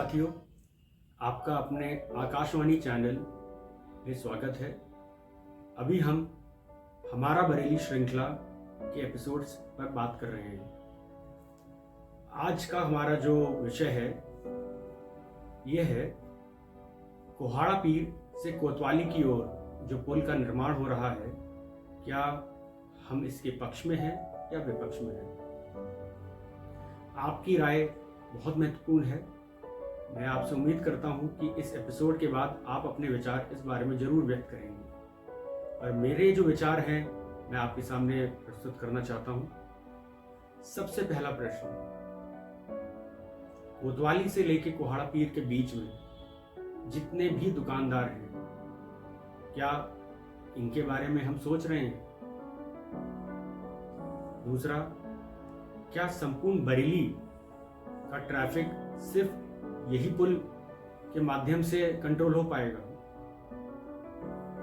साथियों, आपका अपने आकाशवाणी चैनल में स्वागत है। अभी हम हमारा बरेली श्रृंखला के एपिसोड्स पर बात कर रहे हैं। आज का हमारा जो विषय है ये है कोहाड़ा पीर से कोतवाली की ओर जो पुल का निर्माण हो रहा है, क्या हम इसके पक्ष में हैं या विपक्ष में हैं। आपकी राय बहुत महत्वपूर्ण है। मैं आपसे उम्मीद करता हूं कि इस एपिसोड के बाद आप अपने विचार इस बारे में जरूर व्यक्त करेंगे और मेरे जो विचार हैं मैं आपके सामने प्रस्तुत करना चाहता हूं। सबसे पहला प्रश्न, कोतवाली से लेकर कोहाड़ा पीर के बीच में जितने भी दुकानदार हैं, क्या इनके बारे में हम सोच रहे हैं? दूसरा, क्या संपूर्ण बरेली का ट्रैफिक सिर्फ यही पुल के माध्यम से कंट्रोल हो पाएगा?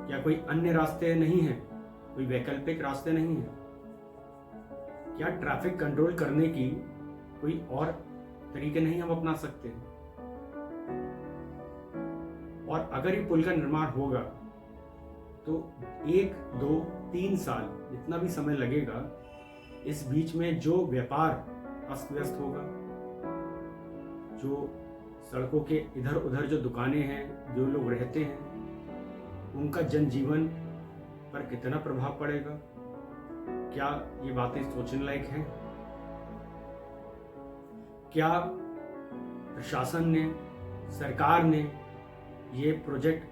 क्या कोई अन्य रास्ते नहीं है, कोई वैकल्पिक रास्ते नहीं है? क्या ट्रैफिक कंट्रोल करने की कोई और तरीके नहीं हम अपना सकते हैं? और अगर ये पुल का निर्माण होगा तो 1, 2, 3 साल जितना भी समय लगेगा, इस बीच में जो व्यापार अस्त व्यस्त होगा, जो सड़कों के इधर उधर जो दुकानें हैं, जो लोग रहते हैं, उनका जनजीवन पर कितना प्रभाव पड़ेगा? क्या ये बातें सोचने लायक हैं? क्या प्रशासन ने, सरकार ने ये प्रोजेक्ट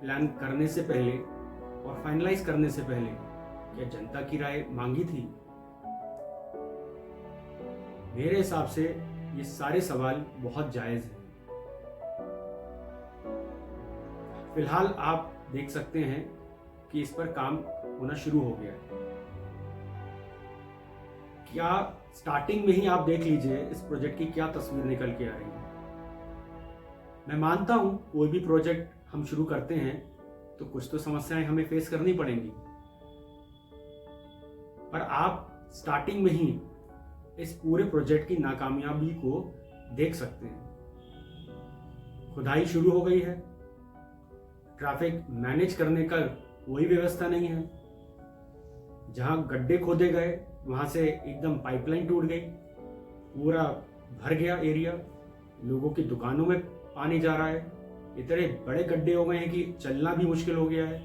प्लान करने से पहले और फाइनलाइज करने से पहले क्या जनता की राय मांगी थी? मेरे हिसाब से ये सारे सवाल बहुत जायज हैं। फिलहाल आप देख सकते हैं कि इस पर काम होना शुरू हो गया है। क्या स्टार्टिंग में ही आप देख लीजिए इस प्रोजेक्ट की क्या तस्वीर निकल के आ रही है। मैं मानता हूं कोई भी प्रोजेक्ट हम शुरू करते हैं तो कुछ तो समस्याएं हमें फेस करनी पड़ेंगी, पर आप स्टार्टिंग में ही इस पूरे प्रोजेक्ट की नाकामयाबी को देख सकते हैं। खुदाई शुरू हो गई है, ट्रैफिक मैनेज करने का कोई व्यवस्था नहीं है। जहां गड्ढे खोदे गए वहां से एकदम पाइपलाइन टूट गई, पूरा भर गया एरिया, लोगों की दुकानों में पानी जा रहा है, इतने बड़े गड्ढे हो गए हैं कि चलना भी मुश्किल हो गया है।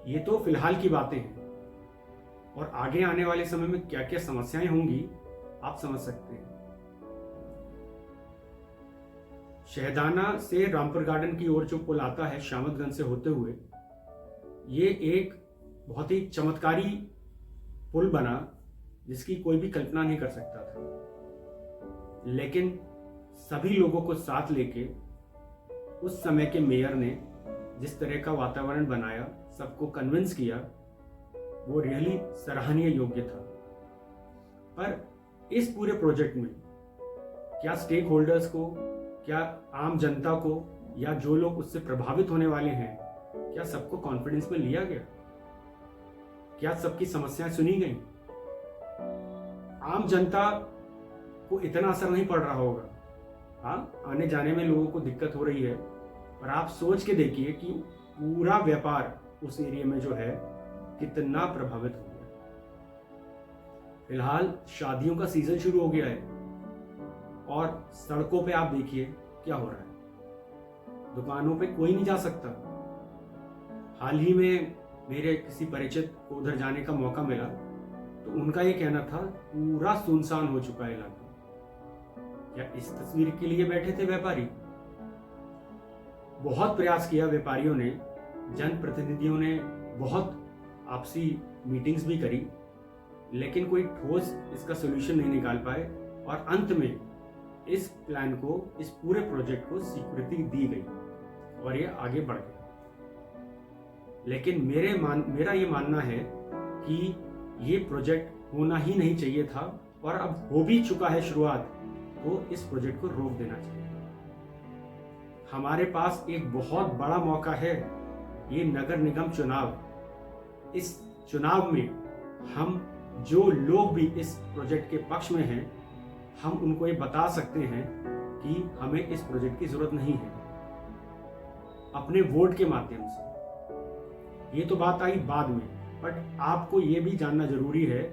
ये तो फिलहाल की बातें हैं और आगे आने वाले समय में क्या क्या समस्याएं होंगी आप समझ सकते हैं। शहदाना से रामपुर गार्डन की ओर जो पुल आता है शामतगंज से होते हुए, ये एक बहुत ही चमत्कारी पुल बना जिसकी कोई भी कल्पना नहीं कर सकता था। लेकिन सभी लोगों को साथ लेके उस समय के मेयर ने जिस तरह का वातावरण बनाया, सबको कन्विंस किया, वो रियली सराहनीय योग्य था। पर इस पूरे प्रोजेक्ट में क्या स्टेक होल्डर्स को, क्या आम जनता को या जो लोग उससे प्रभावित होने वाले हैं, क्या सबको कॉन्फिडेंस में लिया गया? क्या सबकी समस्याएं सुनी गई? आम जनता को इतना असर नहीं पड़ रहा होगा। हाँ, आने जाने में लोगों को दिक्कत हो रही है, पर आप सोच के देखिए कि पूरा व्यापार उस एरिया में जो है कितना प्रभावित हो गया। फिलहाल शादियों का सीजन शुरू हो गया है और सड़कों पे आप देखिए क्या हो रहा है। दुकानों पे कोई नहीं जा सकता। हाल ही में मेरे किसी परिचित को उधर जाने का मौका मिला तो उनका ये कहना था पूरा सुनसान हो चुका है इलाका। क्या इस तस्वीर के लिए बैठे थे व्यापारी? बहुत प्रयास किया व्यापारियों ने, जनप्रतिनिधियों ने बहुत आपसी मीटिंग्स भी करी, लेकिन कोई ठोस इसका सोल्यूशन नहीं निकाल पाए और अंत में इस प्लान को, इस पूरे प्रोजेक्ट को स्वीकृति दी गई और ये आगे बढ़ गया। लेकिन मेरा ये मानना है कि ये प्रोजेक्ट होना ही नहीं चाहिए था और अब हो भी चुका है शुरुआत, तो इस प्रोजेक्ट को रोक देना चाहिए। हमारे पास एक बहुत बड़ा मौका है, ये नगर निगम चुनाव। इस चुनाव में हम जो लोग भी इस प्रोजेक्ट के पक्ष में हैं, हम उनको ये बता सकते हैं कि हमें इस प्रोजेक्ट की जरूरत नहीं है, अपने वोट के माध्यम से। ये तो बात आई बाद में, बट आपको ये भी जानना जरूरी है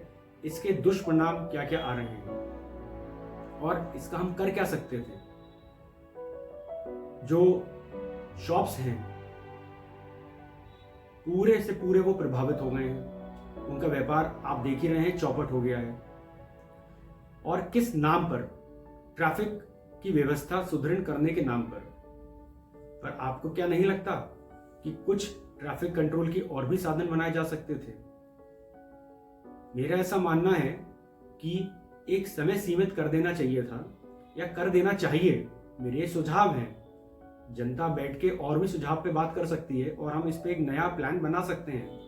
इसके दुष्परिणाम क्या क्या आ रहे हैं और इसका हम कर क्या सकते थे। जो शॉप्स हैं पूरे से पूरे वो प्रभावित हो गए हैं, उनका व्यापार आप देख ही रहे हैं चौपट हो गया है। और किस नाम पर? ट्रैफिक की व्यवस्था सुदृढ़ करने के नाम पर आपको क्या नहीं लगता कि कुछ ट्रैफिक कंट्रोल की और भी साधन बनाए जा सकते थे? मेरा ऐसा मानना है कि एक समय सीमित कर देना चाहिए था या कर देना चाहिए। मेरे सुझाव हैं, जनता बैठ के और भी सुझाव पे बात कर सकती है और हम इस पे एक नया प्लान बना सकते हैं।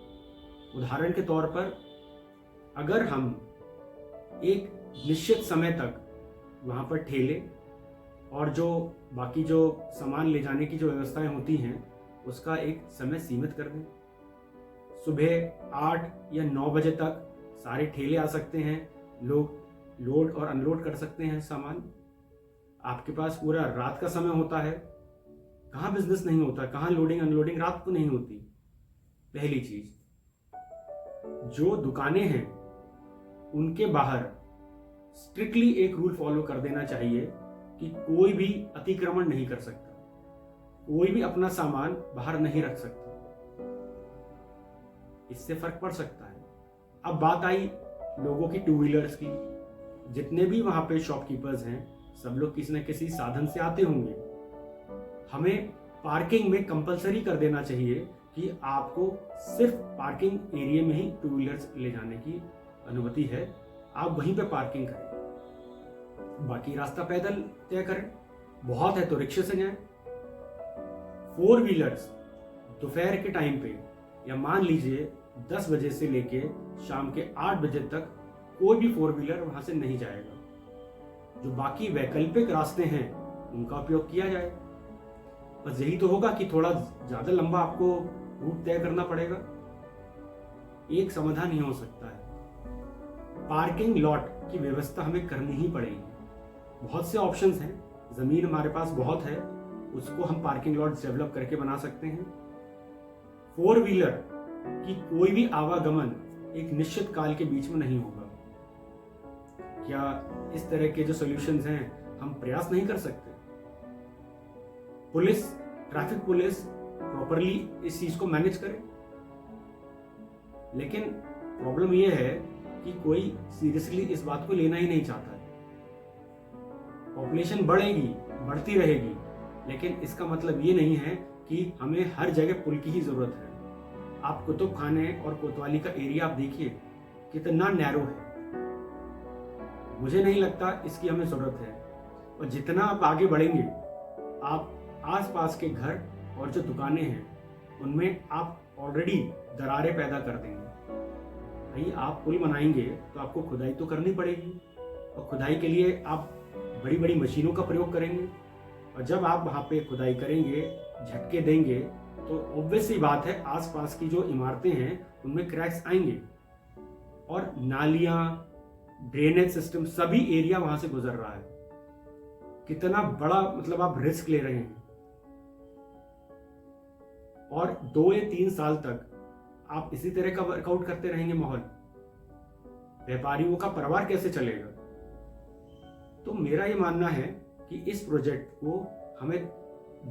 उदाहरण के तौर पर अगर हम एक निश्चित समय तक वहां पर ठेले और जो बाकी जो सामान ले जाने की जो व्यवस्थाएं होती हैं उसका एक समय सीमित कर दें। सुबह 8 या 9 बजे तक सारे ठेले आ सकते हैं, लोग लोड और अनलोड कर सकते हैं सामान। आपके पास पूरा रात का समय होता है, कहाँ बिजनेस नहीं होता, कहाँ लोडिंग अनलोडिंग रात को नहीं होती। पहली चीज, जो दुकानें हैं उनके बाहर स्ट्रिक्टली एक रूल फॉलो कर देना चाहिए कि कोई भी अतिक्रमण नहीं कर सकता, कोई भी अपना सामान बाहर नहीं रख सकता। इससे फर्क पड़ सकता है। अब बात आई लोगों की टू व्हीलर्स की। जितने भी वहां पे शॉपकीपर्स हैं सब लोग किसी न किसी साधन से आते होंगे। हमें पार्किंग में कंपलसरी कर देना चाहिए कि आपको सिर्फ पार्किंग एरिया में ही टू व्हीलर्स ले जाने की अनुमति है, आप वहीं पे पार्किंग करें, बाकी रास्ता पैदल तय करें। बहुत है तो रिक्शे से जाएं। 4 व्हीलर्स दोपहर के टाइम पे या मान लीजिए 10 बजे से लेके शाम के 8 बजे तक कोई भी 4 व्हीलर वहां से नहीं जाएगा। जो बाकी वैकल्पिक रास्ते हैं उनका उपयोग किया जाए। बस यही तो होगा कि थोड़ा ज्यादा लंबा आपको रूट तय करना पड़ेगा। एक समाधान ही हो सकता है, पार्किंग लॉट की व्यवस्था हमें करनी ही पड़ेगी। बहुत से ऑप्शंस हैं, जमीन हमारे पास बहुत है, उसको हम पार्किंग लॉट डेवलप करके बना सकते हैं। 4 व्हीलर की कोई भी आवागमन एक निश्चित काल के बीच में नहीं होगा। क्या इस तरह के जो सॉल्यूशंस हैं हम प्रयास नहीं कर सकते? पुलिस, ट्रैफिक पुलिस प्रॉपरली इस चीज को मैनेज करे। लेकिन प्रॉब्लम यह है कि कोई सीरियसली इस बात को लेना ही नहीं चाहता है। पॉपुलेशन बढ़ेगी, बढ़ती रहेगी, लेकिन इसका मतलब ये नहीं है कि हमें हर जगह पुल की ही जरूरत है। आप कुतुब खाने और कोतवाली का एरिया आप देखिए कितना नैरो है। मुझे नहीं लगता इसकी हमें जरूरत है। और जितना आप आगे बढ़ेंगे, आप आसपास के घर और जो दुकानें हैं उनमें आप ऑलरेडी दरारें पैदा कर देंगे। भाई आप पुल बनाएंगे तो आपको खुदाई तो करनी पड़ेगी, और खुदाई के लिए आप बड़ी बड़ी मशीनों का प्रयोग करेंगे। और जब आप वहां पे खुदाई करेंगे, झटके देंगे, तो ऑब्वियस सी बात है आसपास की जो इमारतें हैं उनमें क्रैक्स आएंगे। और नालियां, ड्रेनेज सिस्टम, सभी एरिया वहां से गुजर रहा है। कितना बड़ा मतलब आप रिस्क ले रहे हैं। और 2 या 3 साल तक आप इसी तरह का वर्कआउट करते रहेंगे माहौल, व्यापारियों का परिवार कैसे चलेगा? तो मेरा ये मानना है कि इस प्रोजेक्ट को हमें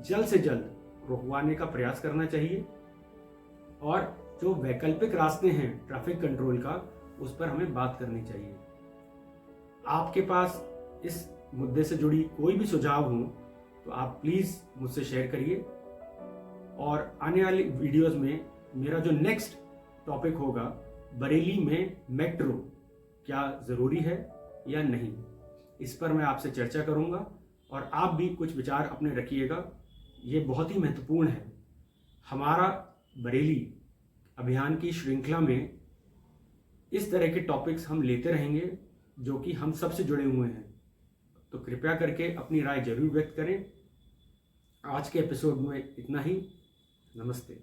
जल्द से जल्द रुकवाने का प्रयास करना चाहिए, और जो वैकल्पिक रास्ते हैं ट्रैफिक कंट्रोल का, उस पर हमें बात करनी चाहिए। आपके पास इस मुद्दे से जुड़ी कोई भी सुझाव हो तो आप प्लीज मुझसे शेयर करिए। और आने वाली वीडियोस में मेरा जो नेक्स्ट टॉपिक होगा, बरेली में मेट्रो क्या जरूरी है या नहीं, इस पर मैं आपसे चर्चा करूंगा। और आप भी कुछ विचार अपने रखिएगा, ये बहुत ही महत्वपूर्ण है। हमारा बरेली अभियान की श्रृंखला में इस तरह के टॉपिक्स हम लेते रहेंगे जो कि हम सबसे जुड़े हुए हैं। तो कृपया करके अपनी राय जरूर व्यक्त करें। आज के एपिसोड में इतना ही। नमस्ते।